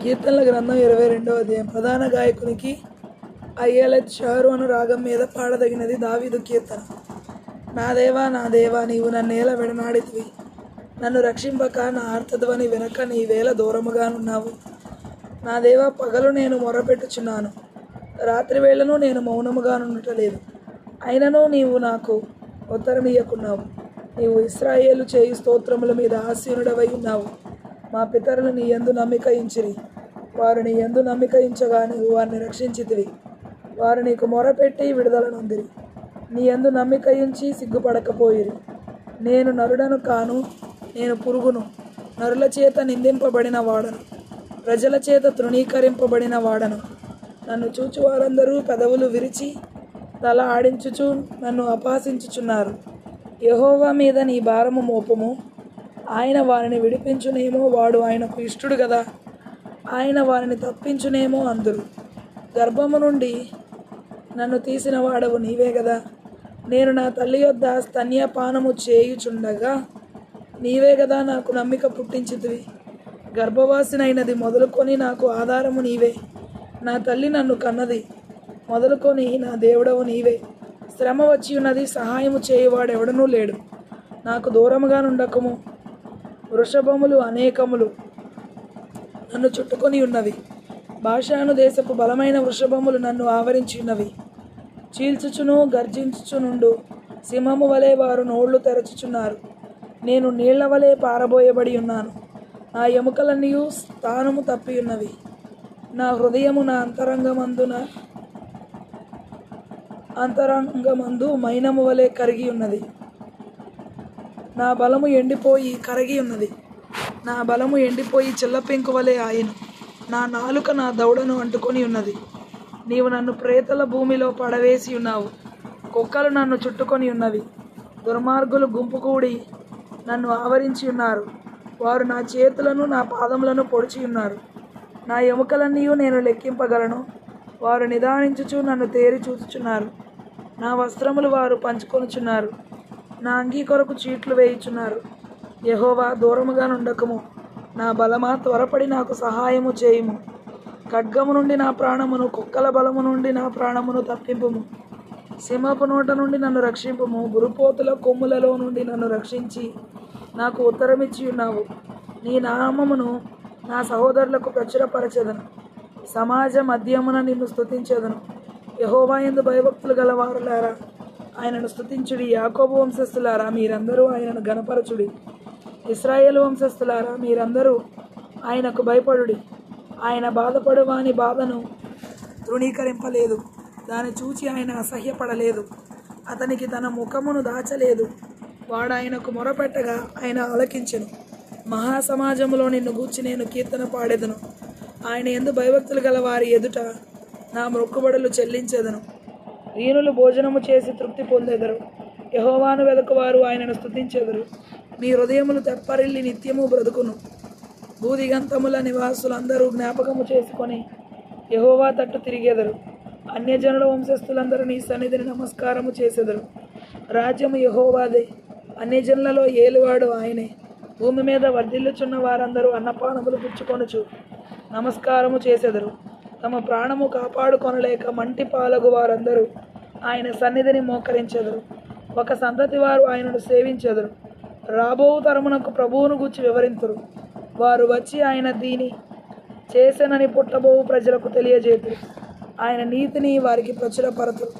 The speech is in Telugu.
కీర్తనల గ్రంథం 22వ అధ్యాయం. ప్రధాన గాయకునికి అయ్యలత్ షహరు అను రాగం మీద పాడదగినది దావీదు కీర్తన. నా దేవా నీవు నన్నేల విడనాడితివి, నన్ను రక్షింపక నా ఆర్తధ్వని వెనక నీవేళ దూరముగానున్నావు. నా దేవా, పగలు నేను మొరపెట్టుచున్నాను, రాత్రి వేళను నేను మౌనముగానుండటలేదు. అయినను నీవు నాకు ఉత్తరమియ్యకున్నావు. నీవు ఇశ్రాయేలు చేయు స్తోత్రముల మీద ఆసీనుడవై ఉన్నావు. మా పితరులు నీ యందు నమ్మిక ఉంచిరి, వారు నీ యందు నమ్మిక ఉంచగా నీవు వారిని రక్షించితివి. వారు నీకు మొరపెట్టి విడుదల నొందిరి, నీ యందు నమ్మిక ఉంచి సిగ్గుపడకపోయిరి. నేను నరుడను కాను, నేను పురుగును, నరుల చేత నిందింపబడిన వాడను, ప్రజల చేత తృణీకరింపబడిన వాడను. నన్ను చూచు వారందరూ పెదవులు విరిచి తల ఆడించుచు నన్ను అపహసించుచున్నారు. యెహోవా మీద నీ భారము మోపము, ఆయన వారిని విడిపించునేమో, వాడు ఆయనకు ఇష్టుడు కదా, ఆయన వారిని తప్పించునేమో అందురు. గర్భము నుండి నన్ను తీసిన వాడవు నీవే కదా. నేను నా తల్లి యొద్ద స్తన్యపానము చేయుచుండగా నీవే కదా నాకు నమ్మిక పుట్టించితివి. గర్భవాసినైనది మొదలుకొని నాకు ఆధారము నీవే. నా తల్లి నన్ను కన్నది మొదలుకొని నా దేవుడవు నీవే. శ్రమ వచ్చి ఉన్నది, సహాయము చేయువాడెవడనూ లేడు. నాకు దూరముగా నుండకము. వృషభములు అనేకములు నన్ను చుట్టుకొని ఉన్నవి, భాషాను దేశపు బలమైన వృషభములు నన్ను ఆవరించి ఉన్నవి. చీల్చుచును గర్జించుచునుండు సింహము వలె వారు నోళ్లు తెరచుచున్నారు. నేను నీళ్ల వలె పారబోయబడి ఉన్నాను, నా ఎముకలన్నీ స్థానము తప్పి ఉన్నవి. నా హృదయము నా అంతరంగమందు మైనము వలె కరిగి ఉన్నది. నా బలము ఎండిపోయి కరిగి ఉన్నది, నా బలము ఎండిపోయి చిల్లపెంకు వలె ఆయను. నా నాలుక నా దవడను అంటుకొని ఉన్నది. నీవు నన్ను ప్రేతల భూమిలో పడవేసి ఉన్నావు, కుక్కలు నన్ను చుట్టుకొని ఉన్నవి. దుర్మార్గులు గుంపు కూడి నన్ను ఆవరించి ఉన్నారు. వారు నా చేతులను నా పాదములను పొడిచి ఉన్నారు. నా ఎముకలన్నీ నేను లెక్కింపగలను. వారు నిదానించుచు నన్ను తేరి చూచుచున్నారు. నా వస్త్రములు వారు పంచుకొనుచున్నారు, నా అంగీ కొరకు చీట్లు వేయుచున్నారు. యెహోవా, దూరముగా నుండకము. నా బలమా, త్వరపడి నాకు సహాయము చేయుము. ఖడ్గము నుండి నా ప్రాణమును, కుక్కల బలము నుండి నా ప్రాణమును తప్పింపుము. సింహపు నోట నుండి నన్ను రక్షింపుము. గురుపోతుల కొమ్ములలో నుండి నన్ను రక్షించి నాకు ఉత్తరమిచ్చి ఉన్నావు. నీ నామమును నా సహోదరులకు ప్రచురపరచెదను, సమాజ మధ్యమున నిన్ను స్తుతించెదను. యెహోవా యందు భయభక్తులు గలవారులారా, ఆయనను స్తుతించుడి. యాకోబు వంశస్థులారా, మీరందరూ ఆయనను గణపరచుడి. ఇశ్రాయేలు వంశస్థులారా, మీరందరూ ఆయనకు భయపడుడి. ఆయన బాధపడు వాని బాధను తృణీకరింపలేదు, దాన్ని చూచి ఆయన అసహ్యపడలేదు. అతనికి తన ముఖమును దాచలేదు. వాడు ఆయనకు మొరపెట్టగా ఆయన ఆలకించెను. మహాసమాజములో నిన్ను గూర్చి నేను కీర్తన పాడెదను. ఆయన యందు భయభక్తులు గల వారి ఎదుట నా మొక్కుబడులు చెల్లించెదను. దీనులు భోజనము చేసి తృప్తి పొందెదరు. యెహోవాను వెదకువారు ఆయనను స్తుతించెదరు. మీ హృదయములు తెప్పరిల్లి నిత్యము బ్రతుకును. భూదిగంతముల నివాసులందరూ జ్ఞాపకము చేసుకొని యెహోవా తట్టు తిరిగెదరు. అన్యజనుల వంశస్థులందరూ నీ సన్నిధిని నమస్కారము చేసెదరు. రాజ్యము యెహోవాదే, అన్యజనులలో ఏలువాడు ఆయనే. భూమి మీద వర్ధిల్లుచున్న వారందరూ అన్నపానములు పుచ్చుకొనుచు నమస్కారము చేసెదరు. తమ ప్రాణము కాపాడుకొనలేక మంటి పాలగు వారందరూ ఆయన సన్నిధిని మోకరించెదరు. ఒక సంతతి వారు ఆయనను సేవించెదరు. రాబో తరమునకు ప్రభువును గూర్చి వివరింతురు. వారు వచ్చి ఆయన దీని చేసెనని పుట్టబోవు ప్రజలకు తెలియజేతురు. ఆయన నీతిని వారికి ప్రచురపరతురు.